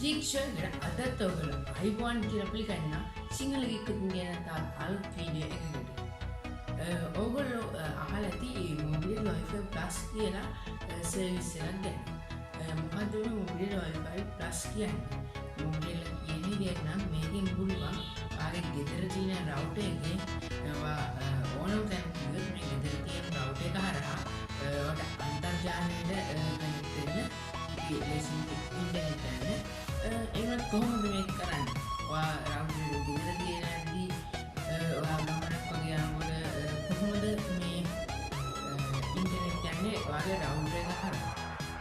Geek අදත් ඔයගොල්ලෝ අයිබෝන් කියලා පිළිගන්න සිංහල ගීක් එකකින් ගෙන තාත් අලුත් වීඩියෝ එකකට. ඔයගොල්ලෝ අහලා ඇති Mobitel wifi plus කියලා සර්විස් එකක් ගැන. මොකද මේ Mobitel wifi plus කියන්නේ? Mobitel කියන්නේ දෙයක් නම් මේකෙන් පුළුවන් ආගේ ගෙදර තියෙන router එකේ ඕනම තැනක මේ ගෙදර තියෙන router එක හරහා ඔයාලට අන්තර්ජාලයට කනෙක්ට් වෙන්න ඉන්ටර්නෙට් එක ඒවත් කොහොමද මේක කරන්නේ? ඔයා රවුටර් එක ගෙදර තියනදී ඔයා ගමනක් වගේ යනකොට කොහොමද මේ ඉන්ටර්නෙට් යන්නේ ඔයාගේ රවුටර් එක හරහා?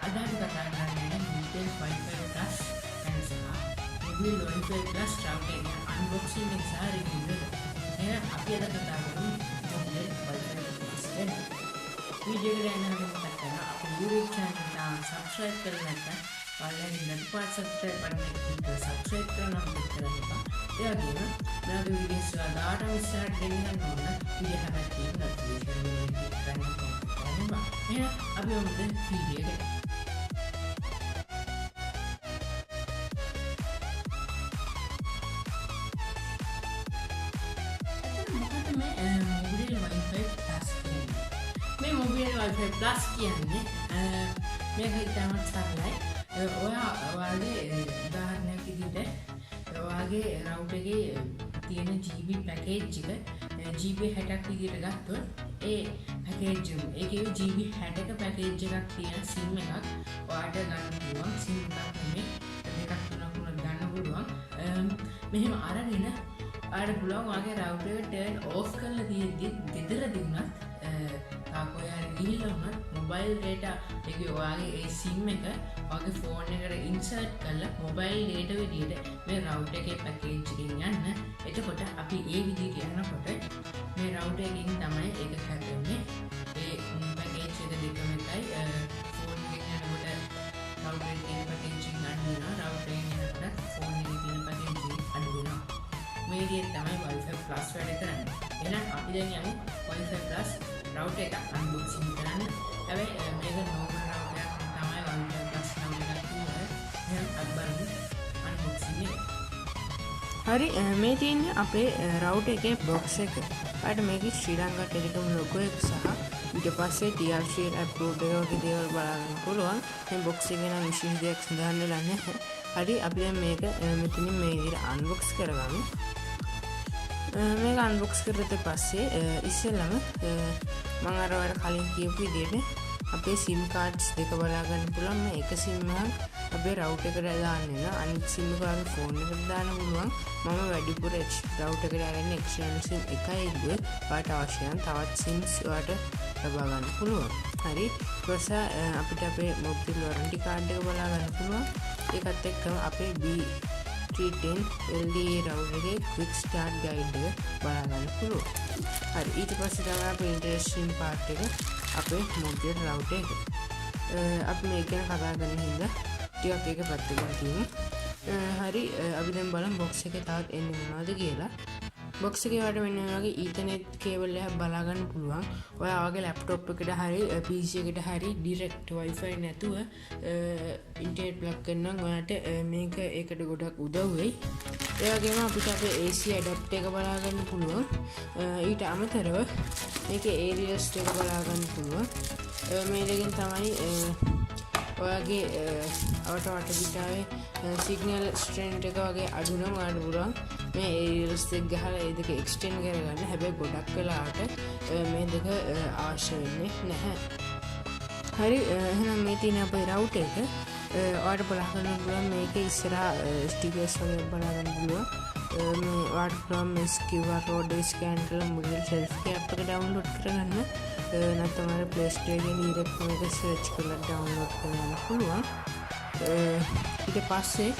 අද අපි කතා කරන්නේ Mobitel wifi plus Mobitel wifi plus router එක unboxing එක සහ review එක. එහෙනම් අපි අද කතා කරමු Mobitel wifi plus ගැන. වීඩියෝ එක යන හැම මතක් කරගන්න අපේ YouTube channel එක subscribe කරලා නැත්නම් ඔයාලා ඉන්න පාට subscribe button එක subscribe කරනවා කරන්න එපා. ඒ වගේම මම වීඩියෝස් වලට ඉස්සරහට ගෙනියන්න ඕන වීඩියෝ හැමක් තියෙන notification එක ගන්න ඕන. එහෙනම් අපි යමු වීඩියෝ එකට. Mobitel wifi plus කියන්නේ මේක ඉතාමත් සරලයි. ඔයාගේ උදාහරණයක් විදිහට ඔයාගේ රවුටර් එකේ තියෙන GB පැකේජ් එක GB 60ක් විදිහට ගත්තොත් ඒ පැකේජ් එකේ GB 60ක පැකේජ් එකක් තියෙන SIM එකක් ඔයාලට ගන්න පුළුවන්. SIM එකක් නෙමෙයි දෙකක් තුනක් ගන්න පුළුවන්. මෙහෙම අරගෙන ඔයාලට පුළුවන් ඔයාගේ රවුටර් එක turn off කරලා තියෙද්දි ගෙදරදී වුණත් තාකෝයාර ගිහිල්ලා වුණත් මොබයිල් data එක ඔයාගේ ඒ SIM එක ඔයාගේ ෆෝන් එකට ඉන්සර්ට් කරලා මොබයිල් data විදිහට මේ රවුටර් එකේ පැකේජ් එකෙන් යන්න. එතකොට අපි ඒ විදිහට යනකොට මේ රවුටර් එකෙන් තමයි ඒක හැදෙන්නේ. ඒ පැකේජ් එක දෙකම එකයි. ෆෝන් එකෙන් යනකොට රවුටර් එකේ පැකේජ් එක අඩු වෙනවා. රවුටර් එකෙන් යනකොට ෆෝන් එකේ තියෙන පැකේජ් එක අඩු වෙනවා. මේ විදිහට තමයි wifi plus වැඩ කරන්නේ. එහෙනම් අපි දැන් යමු wifi plus router එක unboxing කරන්න. හැබැයි මේක normal router එකක් තමයි wifi plus router එකක් තියෙන්නේ. එහෙනම් අපි බලමු unboxing එක. හරි මේ තියෙන්නේ අපේ router එකේ box එක. ඔයාලට මේකේ ශ්‍රී ලංකා ටෙලිකොම් logo එක සහ ඊට පස්සේ TRC approved එක වගේ දේවල් බලන්න පුළුවන්. මේ box එකේ නම් විශේෂ දෙයක් සඳහන් වෙලා නැහැ. හරි අපි දැන් මේක මෙතනින් මේ විදිහට unbox කරගමු. මේක unbox කරලා පස්සේ ඉස්සෙල්ලම මම අර ඔයාලට කලින් කියපු විදිහට අපේ SIM cards දෙක බලා ගන්න පුළුවන්. මේ එක SIM එකක් අපේ router එකට දාන්න වෙනවා. අනිත් SIM එක ඔයාගේ phone එකට දාන්න පුළුවන්. මම වැඩිපුර router එකට අරගෙන external SIM එකයි ඉදුවේ. ඔයාලට අවශ්‍ය නම් තවත් SIMs ඔයාලට ලබා ගන්න පුළුවන්. හරි ඊපස්ස අපිට අපේ Mobitel warranty card එක බලා ගන්න පුළුවන්. ඒකත් එක්කම අපේ B310 LDA router එකේ quick start guide එක බලා ගන්න පුළුවන්. හරි ඊට පස්සේ තමයි අපේ interesting part එක අපේ Mobitel router එක. අපි මේක ගැන කතා කරන හින්දා ටිකක් ඒක පැත්තකට තියමු. හරි අපි දැන් බලමු box එකේ තවත් එන්නේ මොනවද කියලා. box එකේ වල වෙන වගේ Ethernet cable එකක් බලා ගන්න පුළුවන්. ඔයාගේ laptop එකට හරි PC එකට හරි direct wifi නැතුව internet plug කරනම් ඔයාලට මේක ඒකට ගොඩක් උදව් වෙයි. ඒ වගේම අපිට අපේ AC adapter එක බලා ගන්න පුළුවන්. ඊට අමතරව මේකේ aerials එක බලා ගන්න පුළුවන්. මේ දෙකෙන් තමයි ඔයාගේ වට පිටාවේ සිග්නල් ස්ට්‍රෙන්ත් එක වගේ අඩු නම් ඔයාලට පුළුවන් මේ aerials එක ගහලා ඒ දෙක එක්ස්ටෙන්ඩ් කරගන්න. හැබැයි ගොඩක් වෙලාවට මේ දෙක අවශ්‍ය වෙන්නේ නැහැ. හරි එහෙනම් මේ තියෙන අපේ router එක ඔයාලට බලා ගන්න පුළුවන්. මේකේ ඉස්සරහා stickers වගේ බලා ගන්න පුළුවන්. මේ ඔයාලට පුළුවන් මේ QR code scan කරලා Mobitel selfie app එක download කරගන්න. නැත්නම් අර Play Store එකේ direct මේක search කරලා download කරගන්න පුළුවන්. ඊට පස්සේ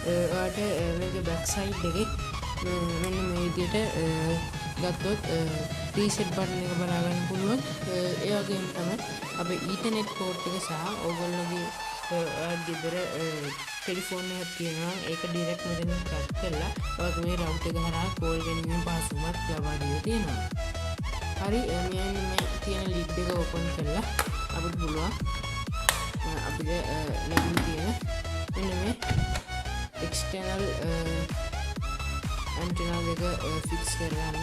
ඔයාලට මේකේ back side එකේ මෙන්න මේ විදිහට ගත්තොත් reset button එක බලා ගන්න පුළුවන්. ඒ වගේම තමයි අපේ Ethernet port එක සහ ඕගොල්ලෝගේ ගෙදර ටෙලිෆෝන් එකක් තියෙනවා ඒක direct මෙතනින් plug කරලා ඔයාගේ මේ router එක හරහා call ගැනීමේ පහසුකමක් ලබා දීලා තියෙනවා. හරි මේ තියෙන lid එක open කරලා අපිට පුළුවන් අපිට ලැබුණ තියෙන මෙන්න මේ external antenna දෙක fix කරගන්න.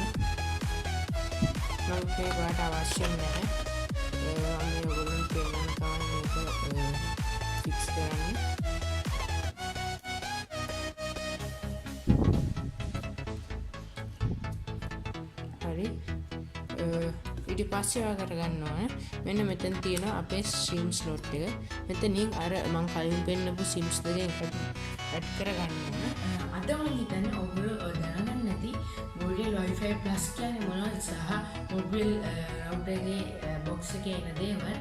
මම මේකට අවශ්‍ය නැහැ. මම ඔයගොල්ලන්ට පෙන්නන්න තමයි මේක fix කරන්නේ. හරි. ඊට පස්සේ ඔයා කරගන්න ඕනේ මෙන්න මෙතන තියෙන අපේ SIM slot එක. මෙතනින් අර මම කලින් පෙන්නපු SIMs දෙකෙන් ඇඩ් කරගන්න ඕනේ. අද මම හිතන්නේ ඔයගොල්ලෝ දැනගන්න නැති Mobitel wifi plus කියන්නේ මොනවද සහ Mobitel router එකේ box එකේ එන දේවල්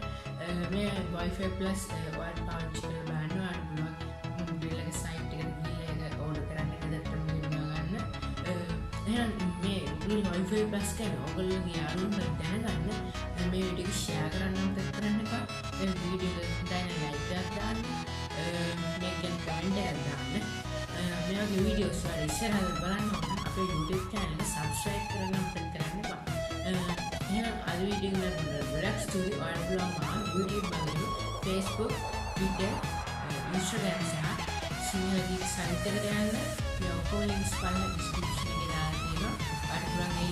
මේ wifi plus ඔයාලට පාවිච්චි කරලා බලන්න ඔයාලට පුළුවන් Mobitel එකේ site එකට ගිහලා ඒක order කරන්න ඉදටම ගන්න. එහෙනම් මේ Mobitel wifi plus කියන්නේ ඔයගොල්ලෝගේ යාළුවන්ට දැනගන්න මේ වීඩියෝ එක share කරන්න උත්සාහ කරන්න එපා. මේ වීඩියෝ එකට දැන් like එකක් දාන්න. මේකෙන් comment එකක් දාන්න. මේ වගේ වීඩියෝස් වල ඉස්සරහට බලන්න ඕන අපේ YouTube channel එක subscribe කරන්න අපිට කරන්න එපා. එහෙනම් අද වීඩියෝ එක ගොඩක් ස්තුතියි. ඔයාලට පුළුවන් YouTube බලන්න Facebook, Twitter, Instagram සහ Sinhala Geek site එකට යන්න. මේ ඔක්කොම links බලලා description එකේ දාලා තියෙනවා. ඔයාලට පුළුවන් ඒ